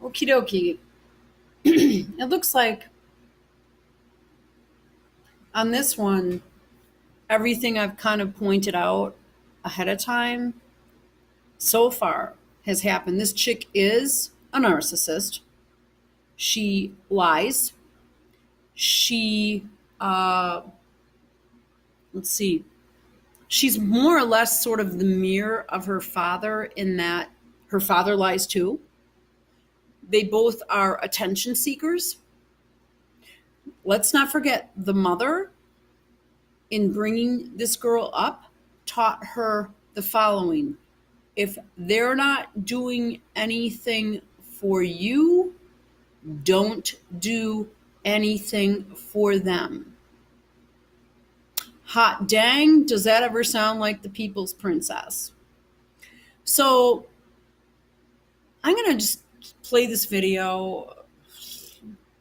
Okie dokie. It looks like on this one, everything I've kind of pointed out ahead of time so far has happened. This chick is a narcissist. She lies. She, uh, let's see, she's more or less sort of the mirror of her father in that her father lies too. They both are attention seekers. Let's not forget the mother, in bringing this girl up, taught her the following: if they're not doing anything for you, don't do anything for them. Hot dang, does that ever sound like the people's princess? So I'm going to just play this video,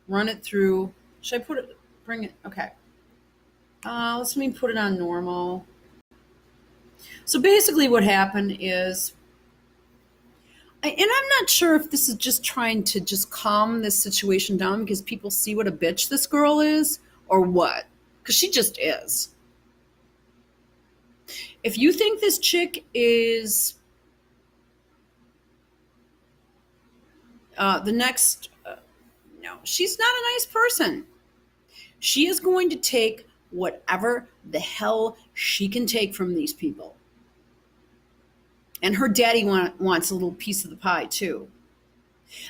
run it through. Should I bring it? Okay. Let me put it on normal. So basically what happened is, and I'm not sure if this is just trying to just calm this situation down because people see what a bitch this girl is or what, because she just is. If you think this chick is the next, no, she's not a nice person. She is going to take whatever the hell she can take from these people. And her daddy wants a little piece of the pie too.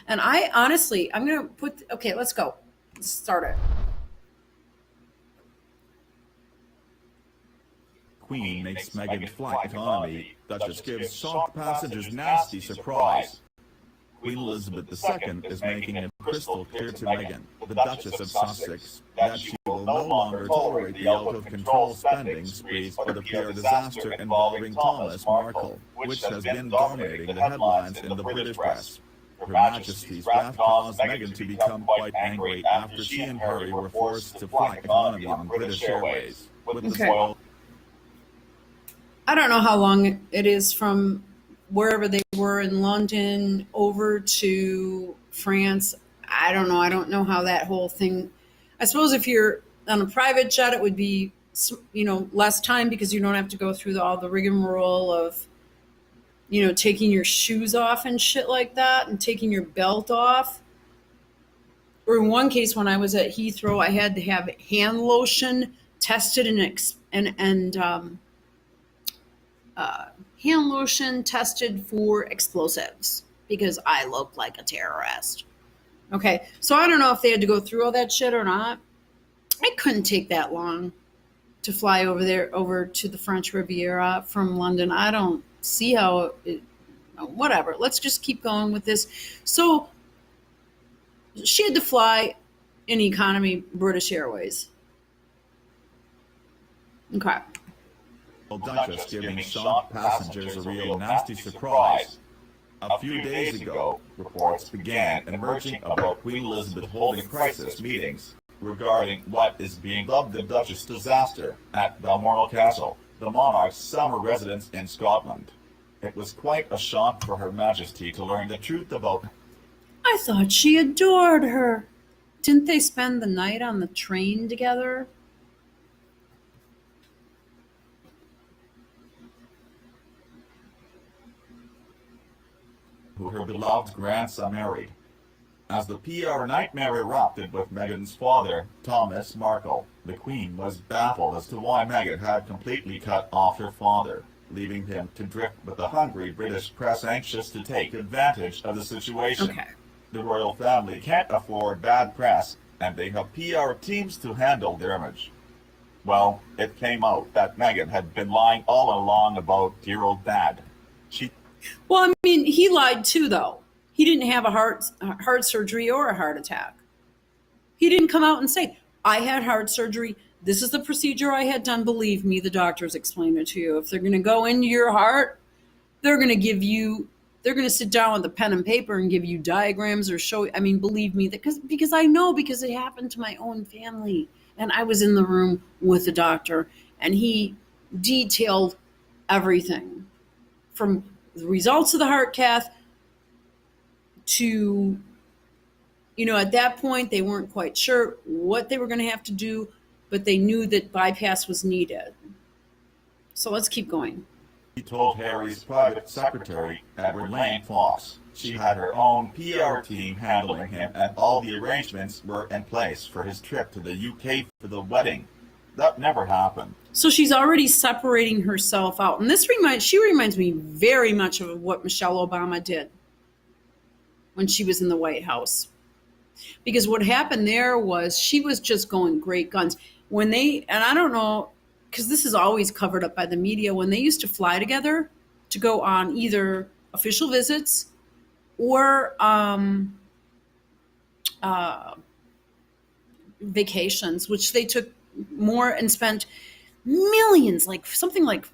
And I honestly, I'm going to okay, let's go. Let's start it. Queen makes Meghan flight economy. Duchess gives shocked passengers nasty surprise. Queen Elizabeth II is making it crystal clear to Meghan, the Duchess of Sussex, that she will no longer tolerate the out-of-control spending sprees or the PR disaster involving Thomas Markle, which has been dominating the headlines in the British press. Her Majesty's wrath caused Meghan to become quite angry after she and Harry were forced to fly economy on British Airways. With the spoiled I don't know how long it is from wherever they were in London over to France. I don't know. I don't know how that whole thing. I suppose if you're on a private jet, it would be, less time because you don't have to go through all the rigmarole of, taking your shoes off and shit like that and taking your belt off. Or in one case, when I was at Heathrow, I had to have hand lotion tested hand lotion tested for explosives because I look like a terrorist. Okay, so I don't know if they had to go through all that shit or not. It couldn't take that long to fly over to the French Riviera from London. I don't see how whatever. Let's just keep going with this. So she had to fly in economy British Airways. Okay. Duchess giving shocked passengers a real nasty surprise. A few days ago, reports began emerging about Queen Elizabeth holding crisis meetings regarding what is being dubbed the Duchess disaster at Balmoral Castle, the monarch's summer residence in Scotland. It was quite a shock for Her Majesty to learn the truth about. I thought she adored her. Didn't they spend the night on the train together? Who her beloved grandson married. As the PR nightmare erupted with Meghan's father, Thomas Markle, the Queen was baffled as to why Meghan had completely cut off her father, leaving him to drift with the hungry British press anxious to take advantage of the situation. Okay. The royal family can't afford bad press, and they have PR teams to handle their image. Well, it came out that Meghan had been lying all along about dear old dad. Well, I mean, he lied too, though. He didn't have a heart surgery or a heart attack. He didn't come out and say, I had heart surgery. This is the procedure I had done. Believe me, the doctors explain it to you. If they're going to go into your heart, they're going to sit down with a pen and paper and give you diagrams or show. I mean, believe me, because I know, because it happened to my own family. And I was in the room with the doctor, and he detailed everything from the results of the heart cath to At that point, they weren't quite sure what they were going to have to do, but they knew that bypass was needed. So let's keep going. He told Harry's private secretary, Edward Lane Fox, she had her own PR team handling him and all the arrangements were in place for his trip to the UK for the wedding. That never happened. So she's already separating herself out. And she reminds me very much of what Michelle Obama did when she was in the White House. Because what happened there was she was just going great guns. And I don't know, because this is always covered up by the media, when they used to fly together to go on either official visits or vacations, which they took more and spent millions, like something like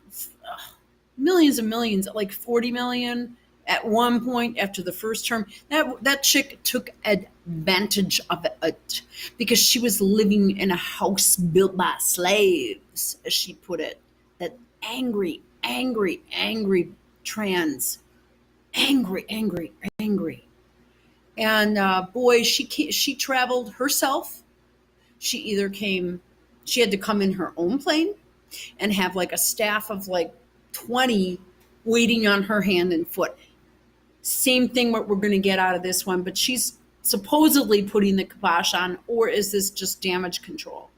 millions and millions, like 40 million at one point after the first term. That chick took advantage of it because she was living in a house built by slaves, as she put it. That angry trans, angry. And boy, she traveled herself. She had to come in her own plane and have like a staff of like 20 waiting on her hand and foot. Same thing what we're going to get out of this one, but she's supposedly putting the kibosh on, or is this just damage control?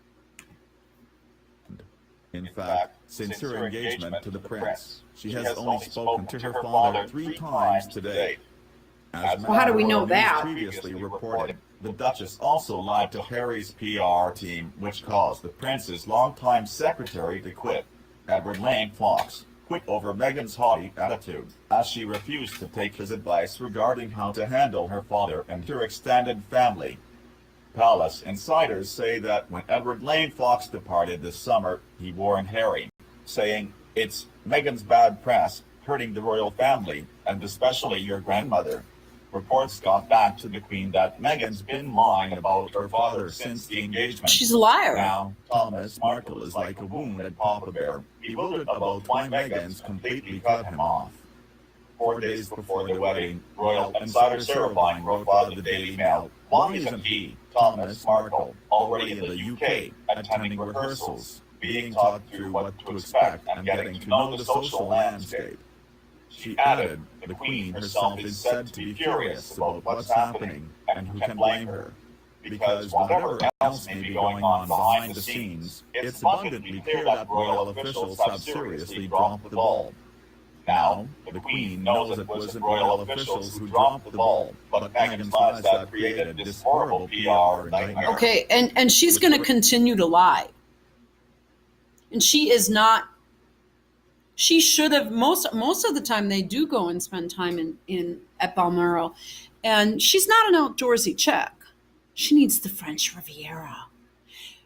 In fact, since her engagement to the prince, she has only spoken to her father 3 times to date. As how do we know News that? previously reported, the Duchess also lied to Harry's PR team, which caused the prince's longtime secretary to quit, Edward Lane Fox, quit over Meghan's haughty attitude, as she refused to take his advice regarding how to handle her father and her extended family. Palace insiders say that when Edward Lane Fox departed this summer, he warned Harry, saying, "It's Meghan's bad press hurting the royal family, and especially your grandmother." Reports got back to the Queen that Meghan's been lying about her father since the engagement. She's a liar. Now, Thomas Markle is like a wounded papa bear, bewildered about why Meghan's completely cut him off. 4 days before the wedding, royal insider Sarah Vine wrote about the Daily Mail, "Why isn't he, Thomas Markle, already in the UK, attending rehearsals, being taught through what to expect and getting to know the social landscape?" She added, the Queen herself is said to be furious about what's happening, and who can blame her? Because whatever else may be going on behind the scenes, it's abundantly clear that royal officials have seriously dropped the ball. Now, the Queen knows it wasn't royal officials who dropped the ball, but Meghan's lies that created this horrible PR nightmare. Okay, and she's going to continue to lie. And she is not. She should have, most of the time they do go and spend time at Balmoral. And she's not an outdoorsy chick. She needs the French Riviera.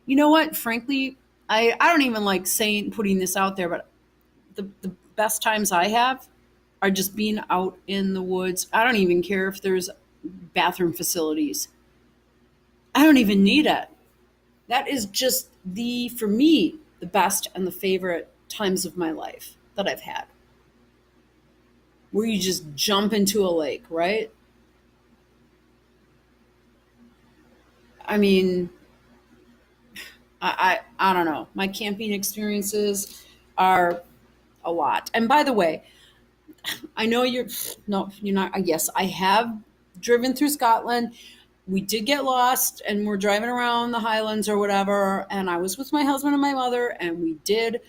You know what? Frankly, I don't even like putting this out there, but the best times I have are just being out in the woods. I don't even care if there's bathroom facilities. I don't even need it. That is just for me, the best and the favorite times of my life that I've had. Where you just jump into a lake, right? I mean, I don't know. My camping experiences are a lot. And by the way, I know you're not. Yes, I have driven through Scotland. We did get lost and we're driving around the Highlands or whatever. And I was with my husband and my mother, and we did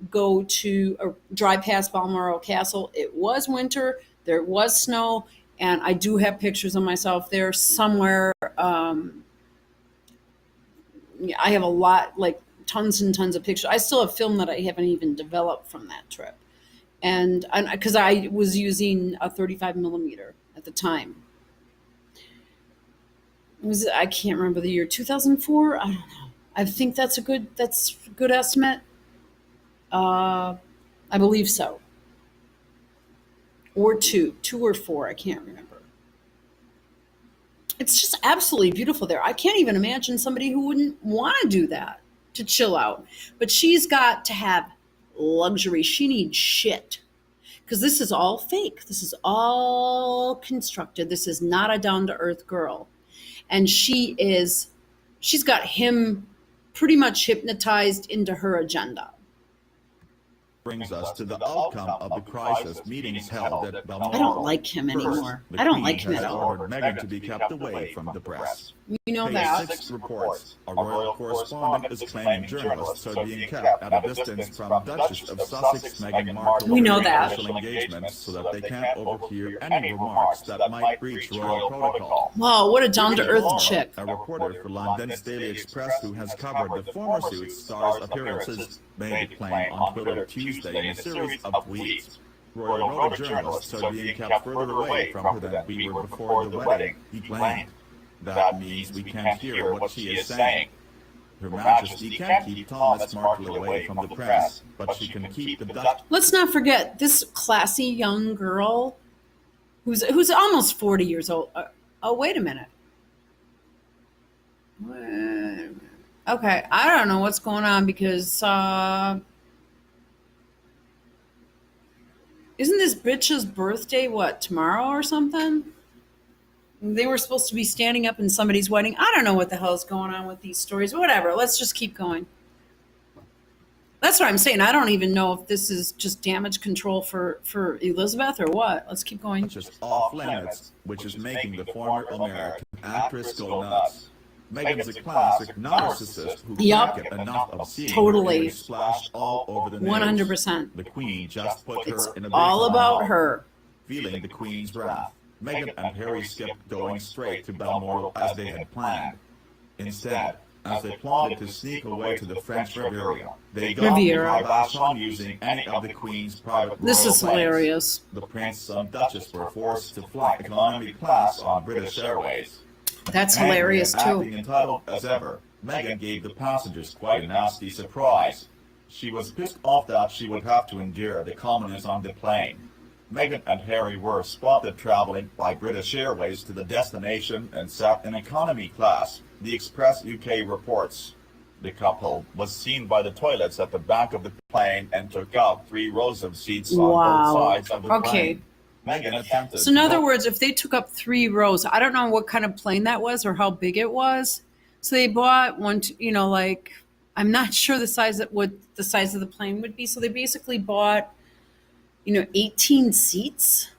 go to drive past Balmoral Castle. It was winter. There was snow. And I do have pictures of myself there somewhere. I have a lot, like tons and tons of pictures. I still have film that I haven't even developed from that trip. And because I was using a 35 millimeter at the time. I can't remember the year, 2004? I don't know. I think that's a good estimate. I believe so. Or two or four, I can't remember. It's just absolutely beautiful there. I can't even imagine somebody who wouldn't want to do that, to chill out. But she's got to have luxury. She needs shit. Because this is all fake. This is all constructed. This is not a down-to-earth girl. And she's got him pretty much hypnotized into her agenda. Brings us to the outcome of the crisis meetings held at Balmoral. I don't like him anymore. I don't like him at all. Ordered Meghan to be kept away from the press. You know Page that. 6 reports a royal correspondent is claiming journalists are being kept at a distance from Duchess of Sussex Meghan Markle's We know that. official engagements so that they can't overhear any remarks that might breach royal protocol. Wow, what a down-to-earth chick. A reporter for London's Daily Express who has covered the former Suits star's appearances made the claim on Twitter Tuesday in a series of tweets. Royal photojournalists are being kept further away from her than we were before the wedding, he claimed. That means we can't hear what she is saying. Her Majesty can't keep Thomas Markle away from the press, but she can keep the Dutch. Let's not forget this classy young girl who's almost 40 years old. Oh, wait a minute. Okay, I don't know what's going on because isn't this bitch's birthday, tomorrow or something? They were supposed to be standing up in somebody's wedding. I don't know what the hell is going on with these stories. Whatever, let's just keep going. That's what I'm saying. I don't even know if this is just damage control for Elizabeth or what. Let's keep going. Just off limits, which is making the former American actress go nuts. Meghan's a classic narcissist who can't get enough of seeing Totally. her image splashed all over the news. 100%. The Queen just put her in a big All about pile. her. Feeling the Queen's wrath, Meghan and Harry skipped going straight to Balmoral as they had planned. Instead, as they plotted to sneak away to the French Riviera, they got the kibosh on using any of the Queen's private This royal is planes. hilarious. The Prince and Duchess were forced to fly economy class on British Airways. That's Angry hilarious and acting too. entitled as ever, Meghan gave the passengers quite a nasty surprise. She was pissed off that she would have to endure the commoners on the plane. Meghan and Harry were spotted traveling by British Airways to the destination and sat in economy class, the Express UK reports. The couple was seen by the toilets at the back of the plane and took out 3 rows of seats on both sides of the plane. Meghan attempted. So in other words, if they took up 3 rows, I don't know what kind of plane that was or how big it was. So they bought one, I'm not sure what the size of the plane would be. So they basically bought 18 seats,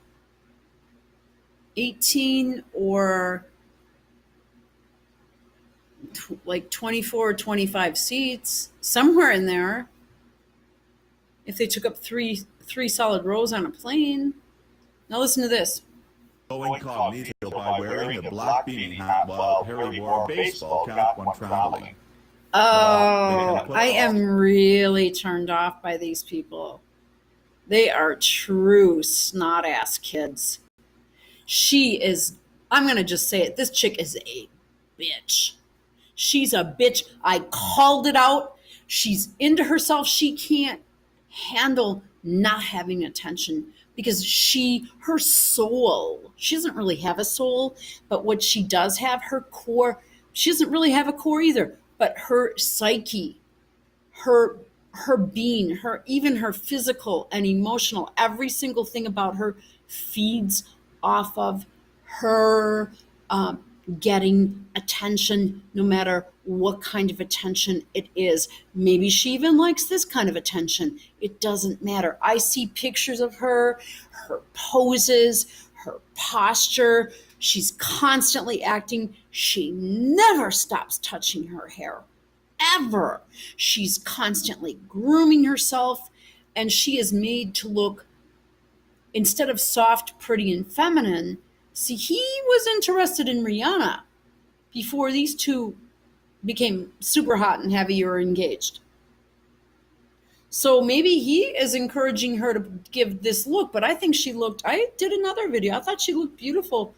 18 or like 24 or 25 seats, somewhere in there. If they took up three solid rows on a plane. Now listen to this. Go incognito by wearing a black beanie hat while Harry wore a baseball cap when traveling. Oh, I am really turned off by these people. They are true snot-ass kids. I'm going to just say it, this chick is a bitch. She's a bitch. I called it out. She's into herself. She can't handle not having attention because her soul, she doesn't really have a soul, but what she does have, her core, she doesn't really have a core either, but her psyche, her being, even her physical and emotional, every single thing about her feeds off of her getting attention, no matter what kind of attention it is. Maybe she even likes this kind of attention. It doesn't matter. I see pictures of her poses, her posture. She's constantly acting. She never stops touching her hair. Ever. She's constantly grooming herself, and she is made to look, instead of soft, pretty, and feminine. See, he was interested in Rihanna before these two became super hot and heavy or engaged. So maybe he is encouraging her to give this look, but I think I did another video. I thought she looked beautiful.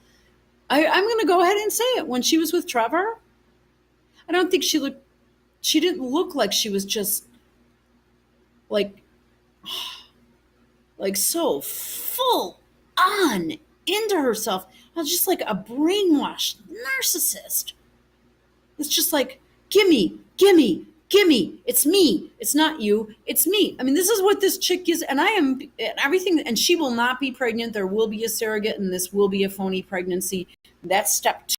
I'm going to go ahead and say it. When she was with Trevor, I don't think she didn't look like she was just like so full on into herself. I was just like a brainwashed narcissist. It's just like, gimme. It's me. It's not you. It's me. I mean, this is what this chick is. And I am everything. And she will not be pregnant. There will be a surrogate and this will be a phony pregnancy. That's step